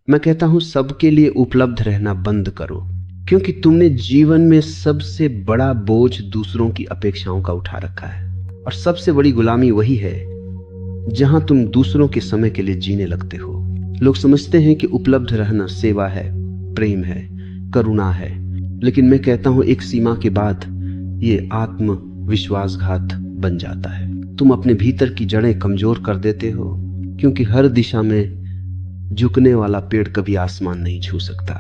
मैं कहता हूं सबके लिए उपलब्ध रहना बंद करो, क्योंकि तुमने जीवन में सबसे बड़ा बोझ दूसरों की अपेक्षाओं का उठा रखा है। और सबसे बड़ी गुलामी वही है जहां तुम दूसरों के समय के लिए जीने लगते हो। लोग समझते हैं कि उपलब्ध रहना सेवा है, प्रेम है, करुणा है, लेकिन मैं कहता हूं एक सीमा के बाद ये आत्म विश्वासघात बन जाता है। तुम अपने भीतर की जड़ें कमजोर कर देते हो, क्योंकि हर दिशा में झुकने वाला पेड़ कभी आसमान नहीं छू सकता।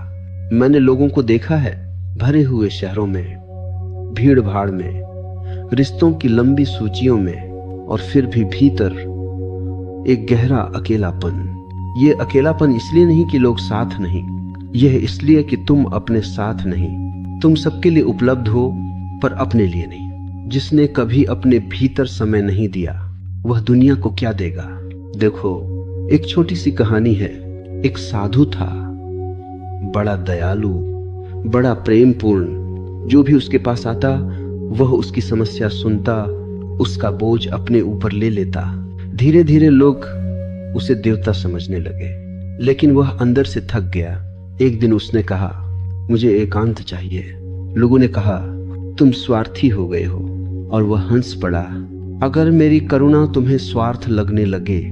मैंने लोगों को देखा है भरे हुए शहरों में, भीड़ भाड़ में, रिश्तों की लंबी सूचियों में, और फिर भी भीतर एक गहरा अकेलापन। ये अकेलापन इसलिए नहीं कि लोग साथ नहीं, यह इसलिए कि तुम अपने साथ नहीं। तुम सबके लिए उपलब्ध हो पर अपने लिए नहीं। जिसने कभी अपने भीतर समय नहीं दिया वह दुनिया को क्या देगा। देखो, एक छोटी सी कहानी है। एक साधु था, बड़ा दयालु, बड़ा प्रेम पूर्ण। जो भी उसके पास आता वह उसकी समस्या सुनता, उसका बोझ अपने ऊपर ले लेता। धीरे धीरे लोग उसे देवता समझने लगे, लेकिन वह अंदर से थक गया। एक दिन उसने कहा, मुझे एकांत चाहिए। लोगों ने कहा, तुम स्वार्थी हो गए हो, और वह हंस पड़ा। अगर मेरी करुणा तुम्हें स्वार्थ लगने लगे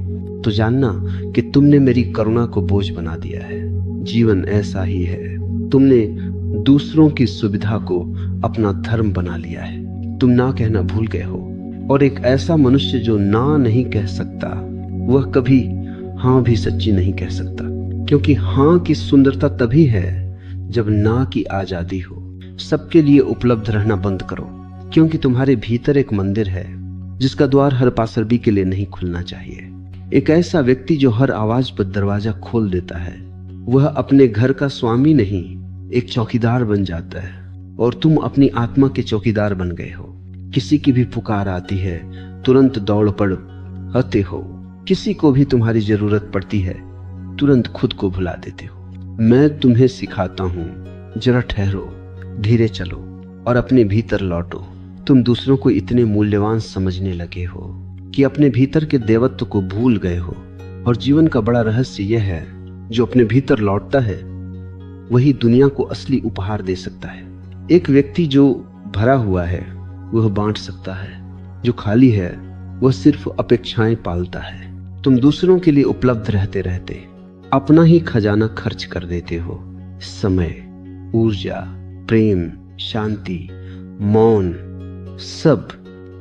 तो जानना कि तुमने मेरी करुणा को बोझ बना दिया है। जीवन ऐसा ही है, तुमने दूसरों की सुविधा को अपना धर्म बना लिया है। तुम ना कहना भूल गए हो, और एक ऐसा मनुष्य जो ना नहीं कह सकता वह कभी हाँ भी सच्ची नहीं कह सकता, क्योंकि हाँ की सुंदरता तभी है जब ना की आजादी हो। सबके लिए उपलब्ध रहना बंद करो, क्योंकि तुम्हारे भीतर एक मंदिर है जिसका द्वार हर पासरबी के लिए नहीं खुलना चाहिए। एक ऐसा व्यक्ति जो हर आवाज पर दरवाजा खोल देता है वह अपने घर का स्वामी नहीं, एक चौकीदार बन जाता है, और तुम अपनी आत्मा के चौकीदार बन गए हो। किसी की भी पुकार आती है तुरंत दौड़ पड़ते हो, किसी को भी तुम्हारी जरूरत पड़ती है तुरंत खुद को भुला देते हो। मैं तुम्हें सिखाता हूं, जरा ठहरो, धीरे चलो और अपने भीतर लौटो। तुम दूसरों को इतने मूल्यवान समझने लगे हो कि अपने भीतर के देवत्व को भूल गए हो। और जीवन का बड़ा रहस्य यह है, जो अपने भीतर लौटता है वही दुनिया को असली उपहार दे सकता है। एक व्यक्ति जो भरा हुआ है वह बांट सकता है, जो खाली है वह सिर्फ अपेक्षाएं पालता है। तुम दूसरों के लिए उपलब्ध रहते रहते अपना ही खजाना खर्च कर देते हो। समय, ऊर्जा, प्रेम, शांति, मौन, सब।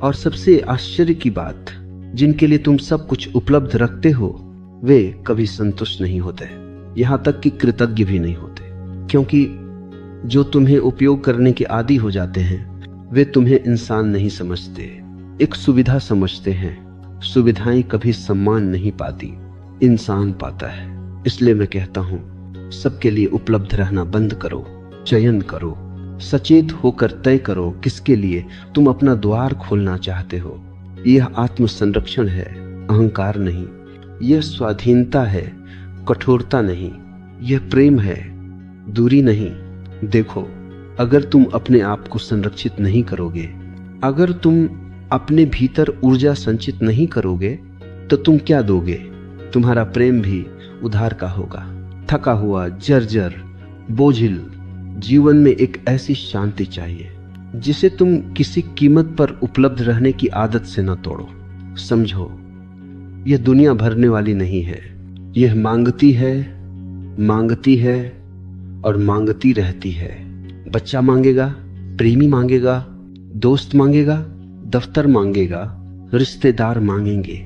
और सबसे आश्चर्य की बात, जिनके लिए तुम सब कुछ उपलब्ध रखते हो वे कभी संतुष्ट नहीं होते, यहां तक कि कृतज्ञ भी नहीं होते, क्योंकि जो तुम्हें उपयोग करने के आदी हो जाते हैं वे तुम्हें इंसान नहीं समझते, एक सुविधा समझते हैं। सुविधाएं कभी सम्मान नहीं पाती, इंसान पाता है। इसलिए मैं कहता हूं, सबके लिए उपलब्ध रहना बंद करो, चयन करो, सचेत होकर तय करो किसके लिए तुम अपना द्वार खोलना चाहते हो। यह आत्म संरक्षण है, अहंकार नहीं। यह स्वाधीनता है, कठोरता नहीं। यह प्रेम है, दूरी नहीं। देखो, अगर तुम अपने आप को संरक्षित नहीं करोगे, अगर तुम अपने भीतर ऊर्जा संचित नहीं करोगे तो तुम क्या दोगे? तुम्हारा प्रेम भी उधार का होगा, थका हुआ, जर्जर, बोझिल। जीवन में एक ऐसी शांति चाहिए जिसे तुम किसी कीमत पर उपलब्ध रहने की आदत से न तोड़ो। समझो, यह दुनिया भरने वाली नहीं है। यह मांगती है और मांगती रहती है। बच्चा मांगेगा, प्रेमी मांगेगा, दोस्त मांगेगा, दफ्तर मांगेगा, रिश्तेदार मांगेंगे,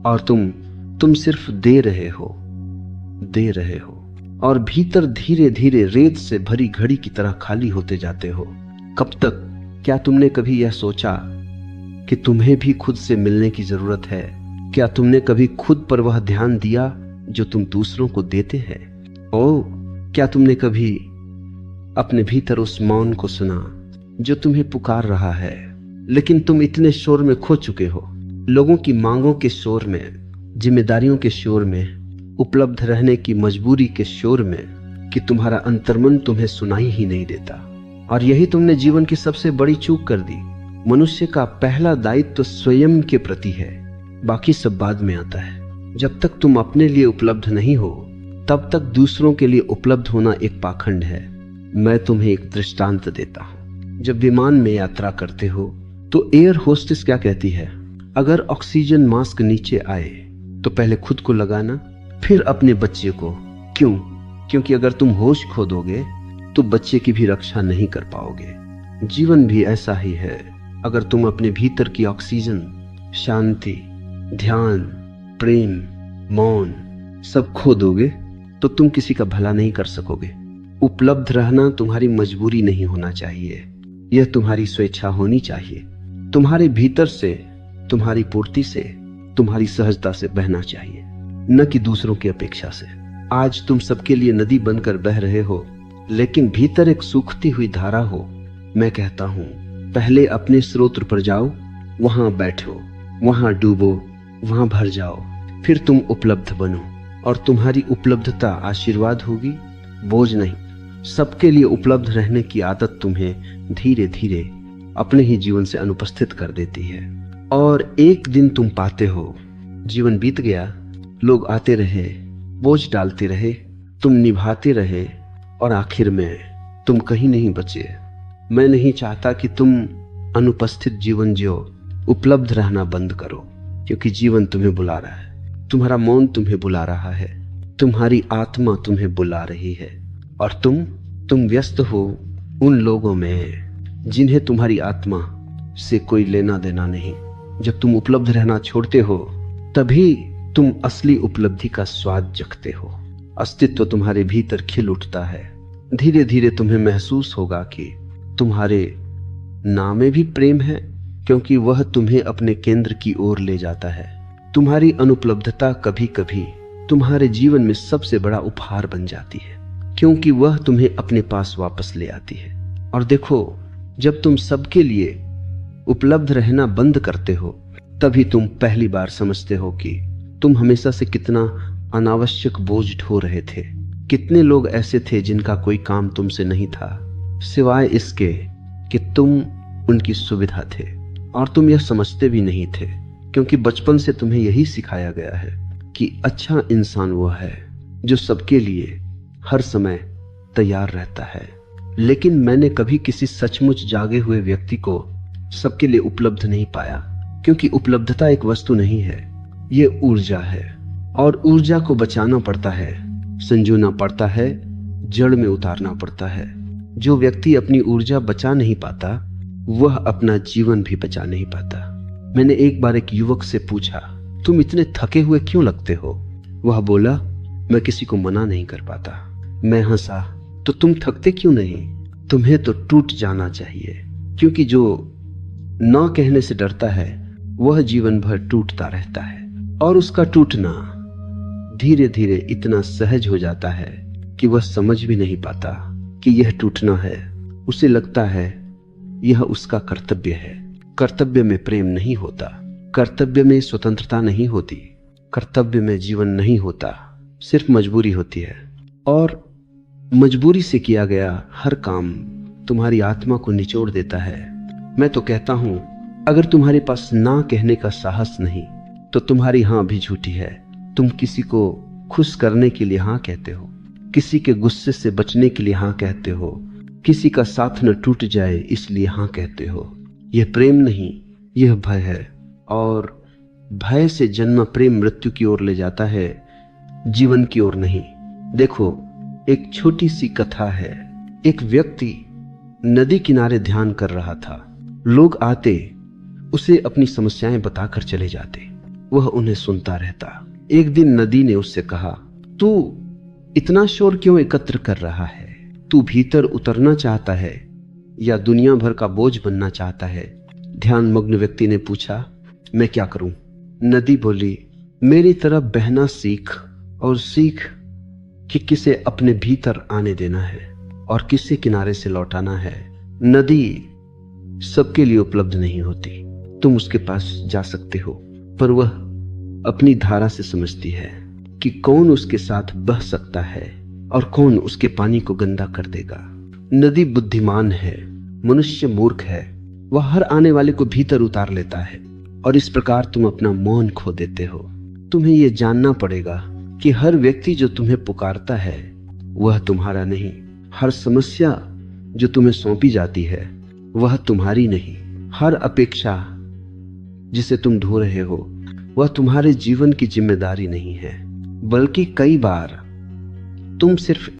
और तुम सिर्फ दे रहे हो और भीतर धीरे धीरे रेत से भरी घड़ी की तरह खाली होते जाते हो। कब तक? क्या तुमने कभी यह सोचा कि तुम्हें भी खुद से मिलने की जरूरत है? क्या तुमने कभी खुद पर वह ध्यान दिया जो तुम दूसरों को देते हैं? क्या तुमने कभी अपने भीतर उस मौन को सुना जो तुम्हें पुकार रहा है, लेकिन तुम इतने शोर में खो चुके हो, लोगों की मांगों के शोर में, जिम्मेदारियों के शोर में, उपलब्ध रहने की मजबूरी के शोर में, कि तुम्हारा अंतर्मन तुम्हें सुनाई ही नहीं देता। और यही तुमने जीवन की सबसे बड़ी चूक कर दी। मनुष्य का पहला दायित्व स्वयं के प्रति है, बाकी सब बाद में आता है। जब तक तुम अपने लिए उपलब्ध नहीं हो तब तक दूसरों के लिए उपलब्ध होना एक पाखंड है। मैं तुम्हें एक दृष्टांत देता हूं। जब विमान में यात्रा करते हो तो एयर होस्टेस क्या कहती है, अगर ऑक्सीजन मास्क नीचे आए तो पहले खुद को लगाना, फिर अपने बच्चे को। क्यों? क्योंकि अगर तुम होश खो दोगे तो बच्चे की भी रक्षा नहीं कर पाओगे। जीवन भी ऐसा ही है। अगर तुम अपने भीतर की ऑक्सीजन, शांति, ध्यान, प्रेम, मौन सब खो दोगे तो तुम किसी का भला नहीं कर सकोगे। उपलब्ध रहना तुम्हारी मजबूरी नहीं होना चाहिए, यह तुम्हारी स्वेच्छा होनी चाहिए। तुम्हारे भीतर से, तुम्हारी पूर्ति से, तुम्हारी सहजता से बहना चाहिए, न कि दूसरों की अपेक्षा से। आज तुम सबके लिए नदी बनकर बह रहे हो, लेकिन भीतर एक सूखती हुई धारा हो। मैं कहता हूं, पहले अपने स्रोत पर जाओ, वहां बैठो, वहां डूबो, वहां भर जाओ, फिर तुम उपलब्ध बनो। और तुम्हारी उपलब्धता आशीर्वाद होगी, बोझ नहीं। सबके लिए उपलब्ध रहने की आदत तुम्हें धीरे धीरे अपने ही जीवन से अनुपस्थित कर देती है। और एक दिन तुम पाते हो, जीवन बीत गया, लोग आते रहे, बोझ डालते रहे, तुम निभाते रहे, और आखिर में तुम कहीं नहीं बचे। मैं नहीं चाहता कि तुम अनुपस्थित जीवन जियो। उपलब्ध रहना बंद करो, क्योंकि जीवन तुम्हें बुला रहा है। तुम्हारा मौन तुम्हें बुला रहा है, तुम्हारी आत्मा तुम्हें बुला रही है। और तुम व्यस्त हो उन लोगों में जिन्हें तुम्हारी आत्मा से कोई लेना देना नहीं। जब तुम उपलब्ध रहना छोड़ते हो, तभी तुम असली उपलब्धि का स्वाद चखते हो। अस्तित्व तुम्हारे भीतर खिल उठता है। धीरे धीरे तुम्हें महसूस होगा कि तुम्हारे नाम में भी प्रेम है, क्योंकि वह तुम्हें अपने केंद्र की ओर ले जाता है। तुम्हारी अनुपलब्धता कभी कभी तुम्हारे जीवन में सबसे बड़ा उपहार बन जाती है, क्योंकि वह तुम्हें अपने पास वापस ले आती है। और देखो, जब तुम सबके लिए उपलब्ध रहना बंद करते हो, तभी तुम पहली बार समझते हो कि तुम हमेशा से कितना अनावश्यक बोझ ढो रहे थे। कितने लोग ऐसे थे जिनका कोई काम तुमसे नहीं था, सिवाय इसके कि तुम उनकी सुविधा थे। और तुम यह समझते भी नहीं थे, क्योंकि बचपन से तुम्हें यही सिखाया गया है कि अच्छा इंसान वह है जो सबके लिए हर समय तैयार रहता है। लेकिन मैंने कभी किसी सचमुच जागे हुए व्यक्ति को सबके लिए उपलब्ध नहीं पाया, क्योंकि उपलब्धता एक वस्तु नहीं है, ये ऊर्जा है। और ऊर्जा को बचाना पड़ता है, संजोना पड़ता है, जड़ में उतारना पड़ता है। जो व्यक्ति अपनी ऊर्जा बचा नहीं पाता, वह अपना जीवन भी बचा नहीं पाता। मैंने एक बार एक युवक से पूछा, तुम इतने थके हुए क्यों लगते हो? वह बोला, मैं किसी को मना नहीं कर पाता। मैं हंसा, तो तुम थकते क्यों नहीं? तुम्हें तो टूट जाना चाहिए, क्योंकि जो न कहने से डरता है वह जीवन भर टूटता रहता है। और उसका टूटना धीरे धीरे इतना सहज हो जाता है कि वह समझ भी नहीं पाता कि यह टूटना है। उसे लगता है यह उसका कर्तव्य है। कर्तव्य में प्रेम नहीं होता, कर्तव्य में स्वतंत्रता नहीं होती, कर्तव्य में जीवन नहीं होता, सिर्फ मजबूरी होती है। और मजबूरी से किया गया हर काम तुम्हारी आत्मा को निचोड़ देता है। मैं तो कहता हूं, अगर तुम्हारे पास ना कहने का साहस नहीं तो तुम्हारी हां भी झूठी है। तुम किसी को खुश करने के लिए हां कहते हो, किसी के गुस्से से बचने के लिए हां कहते हो, किसी का साथ न टूट जाए इसलिए हां कहते हो। यह प्रेम नहीं, यह भय है। और भय से जन्मा प्रेम मृत्यु की ओर ले जाता है, जीवन की ओर नहीं। देखो, एक छोटी सी कथा है। एक व्यक्ति नदी किनारे ध्यान कर रहा था। लोग आते, उसे अपनी समस्याएं बताकर चले जाते, वह उन्हें सुनता रहता। एक दिन नदी ने उससे कहा, तू इतना शोर क्यों एकत्र कर रहा है? तू भीतर उतरना चाहता है या दुनिया भर का बोझ बनना चाहता है? ध्यान मग्न व्यक्ति ने पूछा, मैं क्या करूं? नदी बोली, मेरी तरफ बहना सीख, और सीख कि किसे अपने भीतर आने देना है और किसे किनारे से लौटाना है। नदी सबके लिए उपलब्ध नहीं होती। तुम उसके पास जा सकते हो, पर वह अपनी धारा से समझती है कि कौन उसके साथ बह सकता है और कौन उसके पानी को गंदा कर देगा। नदी बुद्धिमान है, मनुष्य मूर्ख है। वह हर आने वाले को भीतर उतार लेता है, और इस प्रकार तुम अपना मौन खो देते हो। तुम्हें यह जानना पड़ेगा कि हर व्यक्ति जो तुम्हें पुकारता है वह तुम्हारा नहीं, हर समस्या जो तुम्हें सौंपी जाती है वह तुम्हारी नहीं, हर अपेक्षा जिसे तुम ढो रहे हो वह तुम्हारे जीवन की जिम्मेदारी नहीं है, बल्कि कई बार तुम सिर्फ